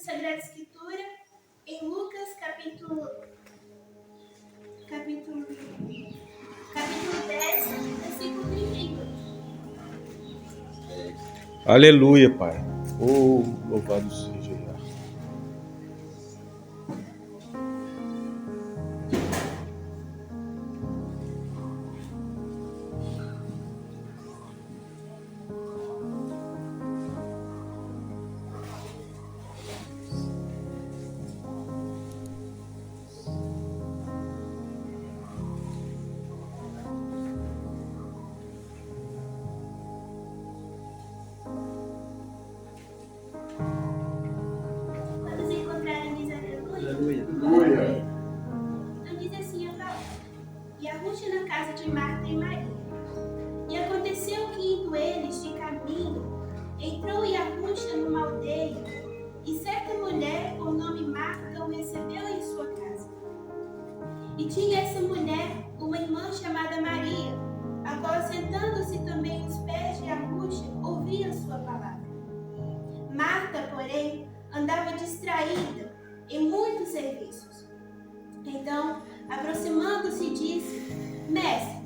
Sagrada Escritura em Lucas capítulo 10, versículo 32. Aleluia, Pai. Oh, louvado seja Yahweh. Quando se encontrarem, diz aleluia. Aleluia. Então diz assim a palavra: E arruste na casa de Marta e Maria. E aconteceu que, indo eles de caminho, entrou e arrusta numa aldeia, e certa mulher, por nome Marta, o recebeu em sua casa. E tinha essa mulher uma irmã chamada Maria, a qual, sentando-se também aos pés de arrusta, ouvia sua palavra. Marta, porém, andava distraída em muitos serviços. Então, aproximando-se, disse: Mestre,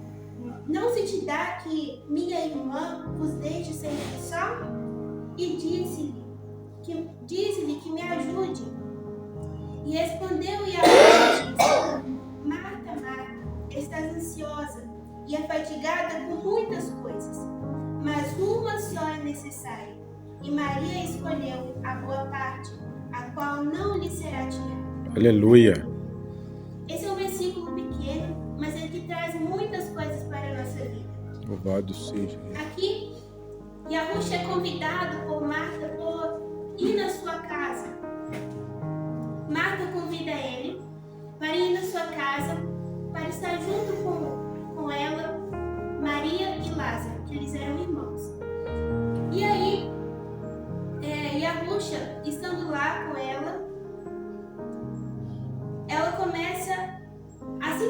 não se te dá que minha irmã vos deixe servir só? E disse-lhe que me ajude. E respondeu e disse: Marta, Marta, estás ansiosa e afadigada com muitas coisas, mas uma só é necessária. E Maria escolheu a boa parte, a qual não lhe será tirada. Aleluia. Esse é um versículo pequeno, mas ele que traz muitas coisas para a nossa vida. Louvado seja Yahweh. Aqui, Yahushua é convidado por Marta por ir na sua casa. Marta convida ele para ir na sua casa, para estar junto com ela, Maria e Lázaro, que eles eram irmãos. E aí, Yahushua, estando lá com ela começa, assim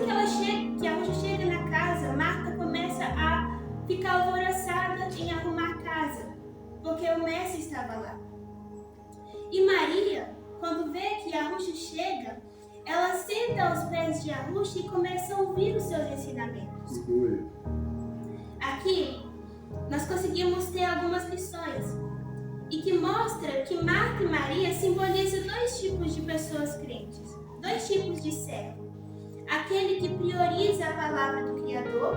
que Yahushua chega na casa, Marta começa a ficar alvoroçada em arrumar a casa, porque o mestre estava lá. E Maria, quando vê que Yahushua chega, ela senta aos pés de Yahushua e começa a ouvir os seus ensinamentos. Aqui, nós conseguimos ter algumas lições, e que mostra que Marta e Maria simbolizam dois tipos de pessoas crentes, dois tipos de servo. Aquele que prioriza a palavra do Criador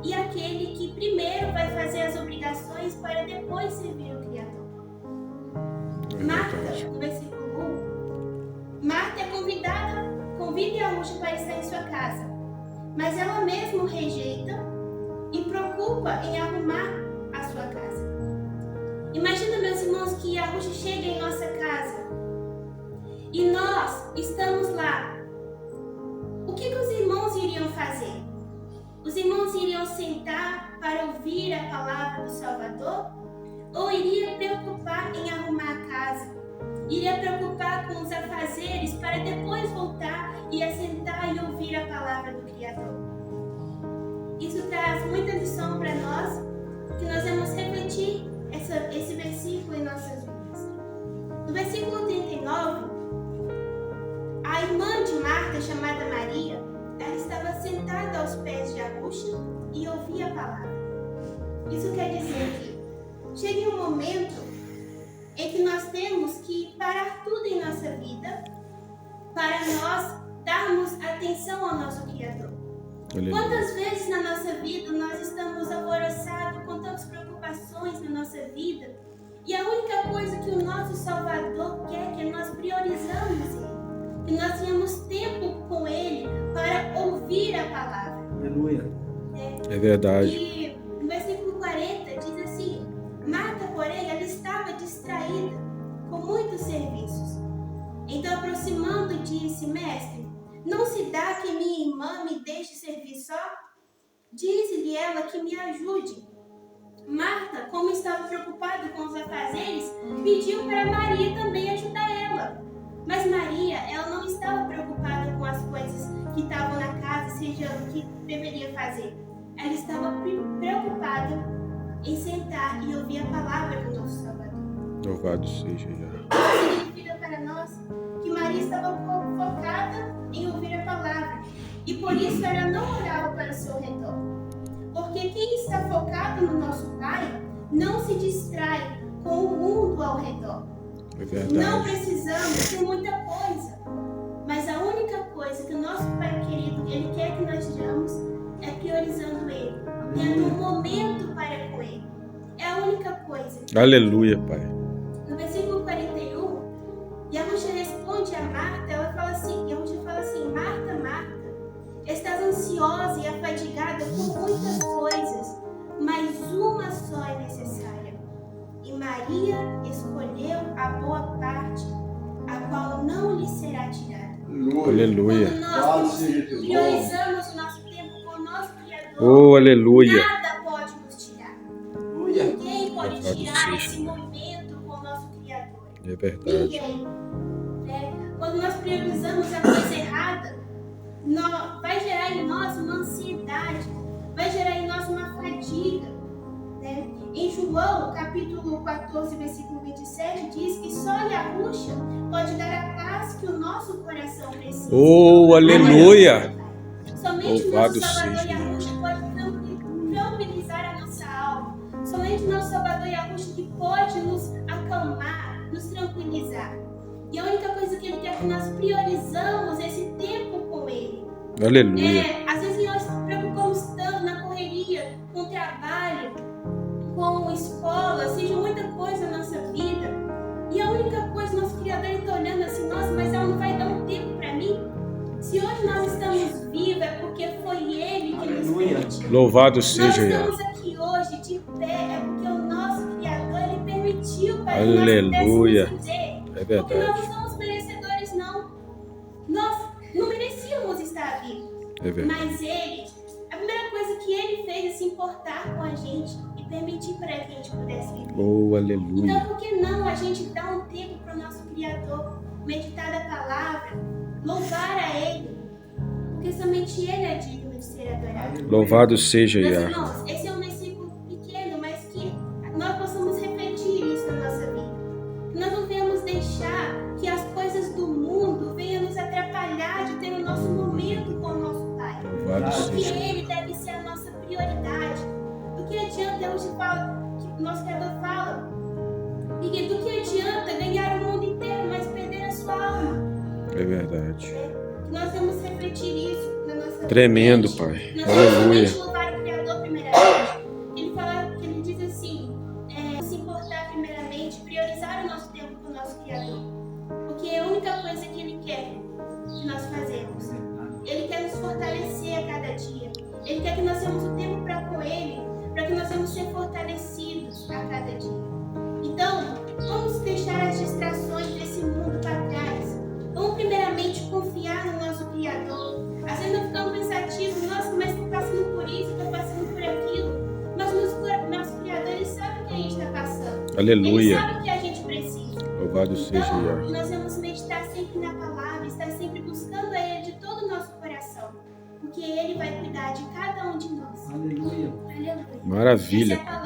e aquele que primeiro vai fazer as obrigações para depois servir o Criador. Marta, no versículo 1, Marta é convida Yahushua para estar em sua casa, mas ela mesma rejeita e preocupa em arrumar a sua casa. Imagina, meus irmãos, que Yahushua chega em nossa casa e nós estamos lá. O que os irmãos iriam fazer? Os irmãos iriam sentar para ouvir a palavra do Salvador? Ou iria preocupar em arrumar a casa? Iria preocupar com os afazeres para depois voltar e assentar e ouvir a palavra do Criador? Isso traz muita lição para nós, que nós vamos refletir esse versículo em nossas vidas. No versículo 39, a irmã de Marta, chamada Maria, ela estava sentada aos pés de Yahushua e ouvia a palavra. Isso quer dizer que chega um momento em que nós temos que parar tudo em nossa vida para nós darmos atenção ao nosso Criador. Aleluia. Quantas vezes na nossa vida nós estamos alvoroçados com tantas preocupações na nossa vida, e a única coisa que o nosso Salvador quer é que nós priorizamos Ele, que nós tenhamos tempo com Ele para ouvir a palavra. Aleluia. É verdade. E no versículo 40 diz assim: Marta, porém, ela estava distraída com muitos serviços. Então, aproximando, disse: Mestre, não se dá que minha irmã me deixe servir só? Diz-lhe ela que me ajude. Marta, como estava preocupada com os afazeres, pediu para Maria também ajudar ela. Mas Maria, ela não estava preocupada com as coisas que estavam na casa, seja o que deveria fazer. Ela estava preocupada em sentar e ouvir a palavra do nosso Salvador. Louvado seja Yahweh. Isso significa para nós que Maria estava focada em ouvir a palavra e por isso ela não olhava para o seu redor. Porque quem está focado no nosso Pai não se distrai com o mundo ao redor. É verdade. Não precisamos ter muita coisa, mas a única coisa que o nosso Pai querido, Ele quer que nós sejamos é priorizando Ele, tendo um momento para com Ele. É a única coisa. Aleluia, Pai. No versículo 41, Yahusha responde a Marta, Yahusha fala assim, Marta, Marta, estás ansiosa e afadigada com muitas coisas, mas uma só é necessária. E Maria escolheu a boa parte, a qual não lhe será tirada. Aleluia. Quando nós priorizamos o nosso tempo com o nosso Criador, Oh, aleluia. nada pode nos tirar. Ninguém pode tirar esse momento com o nosso Criador. É verdade. Ninguém. Quando nós priorizamos a coisa errada, vai gerar em nós uma ansiedade, vai gerar em nós uma fadiga. Né? Em João, capítulo 14, versículo 27, diz que só Yahusha pode dar a paz que o nosso coração precisa. Oh, aleluia. Somente o Louvado nosso Salvador seja. Yahusha pode tranquilizar a nossa alma. Somente o nosso Salvador Yahusha que pode nos acalmar, nos tranquilizar. E a única coisa que Ele quer é que nós priorizamos esse tempo com Ele. Aleluia. Às vezes nós nos preocupamos tanto na correria, com o trabalho, com escola, seja muita coisa na nossa vida. E a única coisa, nosso Criador está olhando assim, nossa, mas ela não vai dar um tempo para mim? Se hoje nós estamos vivos é porque foi Ele que nos permitiu. Louvado Nós seja estamos Yah. aqui hoje de pé, é porque o nosso Criador, Ele permitiu para Aleluia. que nós pudéssemos viver. É Porque nós verdade. não somos merecedores, não. Nós não merecíamos estar vivos. É verdade. Mas Ele, a primeira coisa que Ele fez é se importar com a gente e permitir para que a gente pudesse viver. Oh, Então, aleluia. por que não a gente dar um tempo para o nosso Criador, meditar a palavra, louvar a Ele? Porque somente Ele é digno de ser adorado. Louvado seja Meus Yah. irmãos, esse é um versículo pequeno, mas que nós possamos refletir isso na nossa vida. Que nós não venhamos deixar que as coisas do mundo venham nos atrapalhar de ter o nosso momento com o nosso Pai. Louvado Porque seja. Ele deve ser a nossa prioridade. Do que adianta, hoje fala, que o nosso Criador fala, e que do que adianta ganhar o mundo inteiro, mas perder a sua alma? É verdade. Que nós temos que refletir isso na nossa Tremendo, mente. Pai. Nós temos Aleluia. que louvar o Criador primeiramente. Ele fala, que ele diz assim, se importar primeiramente, priorizar o nosso tempo com o nosso Criador. Porque é a única coisa que Ele quer que nós fazemos. Ele quer nos fortalecer a cada dia. Ele quer que nós tenhamos o tempo para com Ele, para que nós venhamos ser fortalecidos a cada dia. Então, vamos deixar as distrações desse mundo para trás. Vamos primeiramente confiar no nosso Criador. Às vezes nós ficamos pensativos, nossa, mas estou passando por isso, estou passando por aquilo. Mas o nosso Criador, Ele sabe o que a gente está passando. Ele Aleluia. sabe o que a gente precisa. Louvado seja Então, Yah. nós vamos meditar sempre na palavra, estar sempre buscando a Ele de todo o nosso coração. Porque Ele vai cuidar de cada um de nós. Aleluia. Aleluia. Maravilha. Essa é a